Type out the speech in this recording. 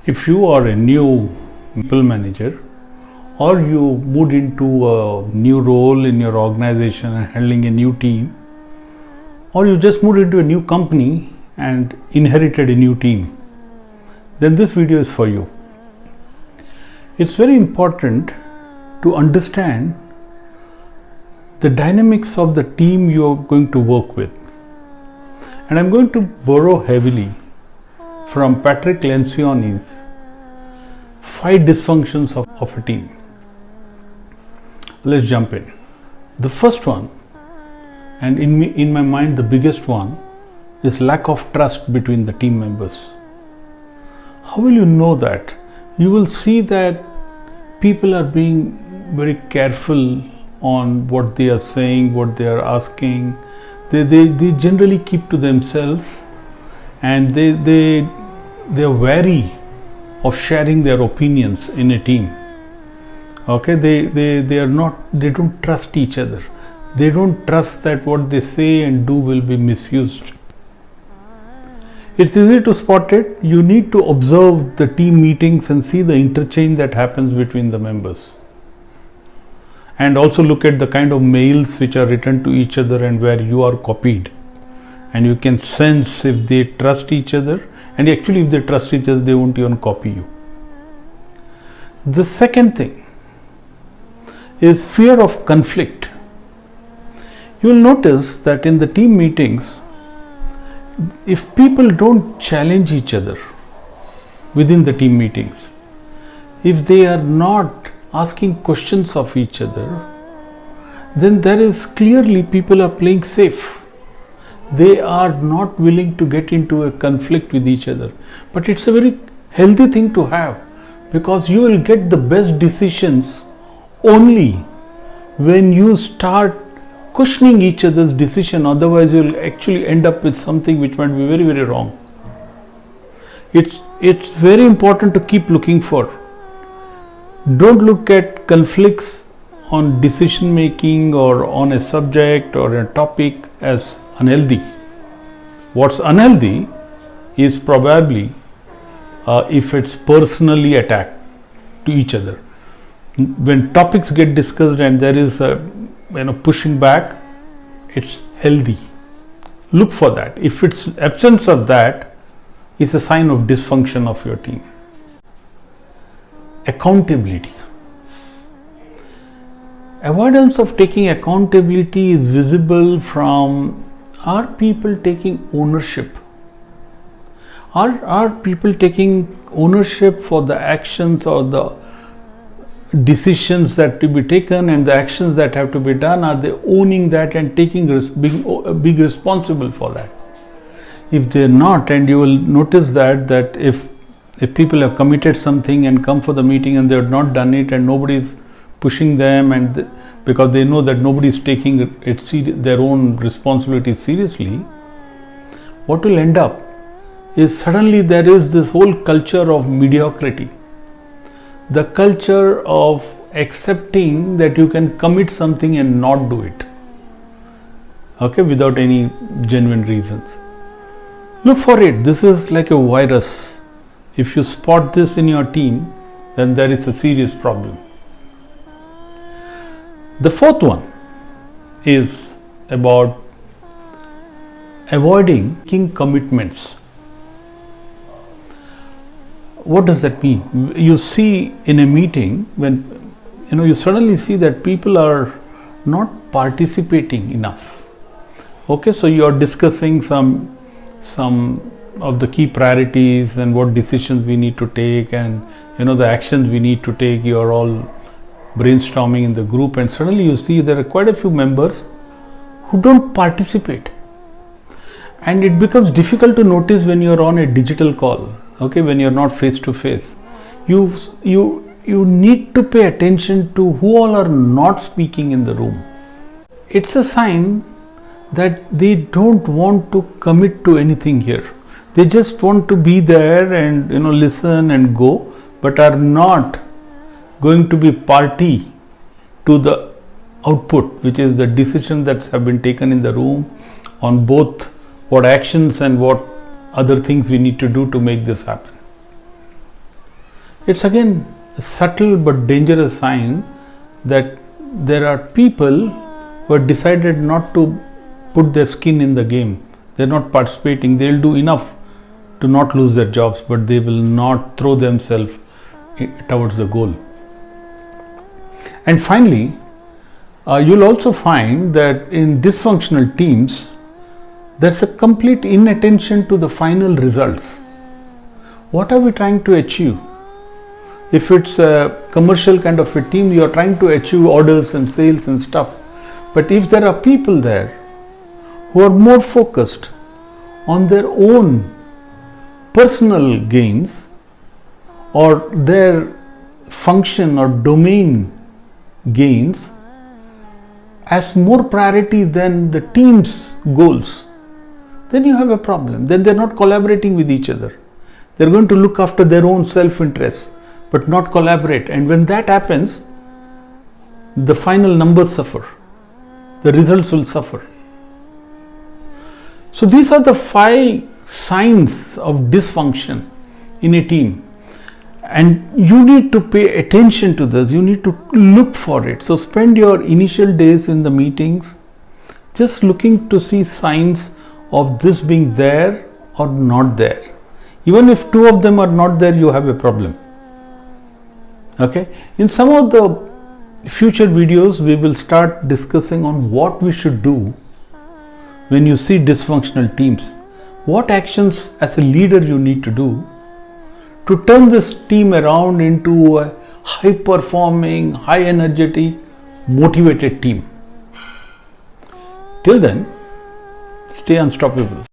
If you are a new people manager, or you moved into a new role in your organization and handling a new team, or you just moved into a new company and inherited a new team, then this video is for you. It's very important to understand the dynamics of the team you are going to work with. And I'm going to borrow heavily from Patrick Lencioni's 5 dysfunctions of a team. Let's jump in. The first one, and in my mind the biggest one, is lack of trust between the team members. How will you know that? You will see that people are being very careful on what they are saying, what they are asking. They generally keep to themselves, and they are wary of sharing their opinions in a team. Okay, they don't trust each other. They don't trust that what they say and do will be misused. It's easy to spot it. You need to observe the team meetings and see the interchange that happens between the members. And also look at the kind of mails which are written to each other and where you are copied. And you can sense if they trust each other. And actually, if they trust each other, they won't even copy you. The second thing is fear of conflict. You will notice that in the team meetings, if people don't challenge each other within the team meetings, if they are not asking questions of each other, then there is clearly people are playing safe. They are not willing to get into a conflict with each other. But it's a very healthy thing to have, because you will get the best decisions only when you start questioning each other's decision. Otherwise you will actually end up with something which might be very, very wrong. It's very important to keep looking for. Don't look at conflicts on decision making or on a subject or a topic as unhealthy. What's unhealthy is probably if it's personally attacked to each other. When topics get discussed and there is a pushing back, it's healthy. Look for that. If it's absence of that, it's a sign of dysfunction of your team. Accountability. Avoidance of taking accountability is visible from, are people taking ownership? Are people taking ownership for the actions or the decisions that to be taken and the actions that have to be done? Are they owning that and taking being responsible for that? If they're not, and you will notice that if people have committed something and come for the meeting and they have not done it and nobody is pushing them, and because they know that nobody is taking their own responsibility seriously, what will end up is suddenly there is this whole culture of mediocrity. The culture of accepting that you can commit something and not do it, okay, without any genuine reasons. Look for it. This is like a virus. If you spot this in your team, then there is a serious problem. The fourth one is about avoiding making commitments. What does that mean? You see in a meeting, when you suddenly see that people are not participating enough. Okay, so you are discussing some of the key priorities and what decisions we need to take, and the actions we need to take. You are all brainstorming in the group, and suddenly you see there are quite a few members who don't participate, and it becomes difficult to notice when you are on a digital call. Okay, when you're not face to face, you need to pay attention to who all are not speaking in the room. It's a sign that they don't want to commit to anything here. They just want to be there and listen and go, but are not going to be party to the output, which is the decision that have been taken in the room on both what actions and what other things we need to do to make this happen. It's again a subtle but dangerous sign that there are people who have decided not to put their skin in the game. They're not participating. They'll do enough to not lose their jobs, but they will not throw themselves towards the goal. And finally, you'll also find that in dysfunctional teams, there's a complete inattention to the final results. What are we trying to achieve? If it's a commercial kind of a team, you're trying to achieve orders and sales and stuff. But if there are people there who are more focused on their own personal gains or their function or domain gains as more priority than the team's goals, then you have a problem. Then they're not collaborating with each other. They're going to look after their own self-interest but not collaborate. And when that happens, the final numbers suffer. The results will suffer. So these are the 5 signs of dysfunction in a team. And you need to pay attention to this. You need to look for it. So spend your initial days in the meetings just looking to see signs of this being there or not there. Even if 2 of them are not there, you have a problem. Okay. In some of the future videos, we will start discussing on what we should do when you see dysfunctional teams. What actions as a leader you need to do to turn this team around into a high performing, high energetic, motivated team. Till then, stay unstoppable.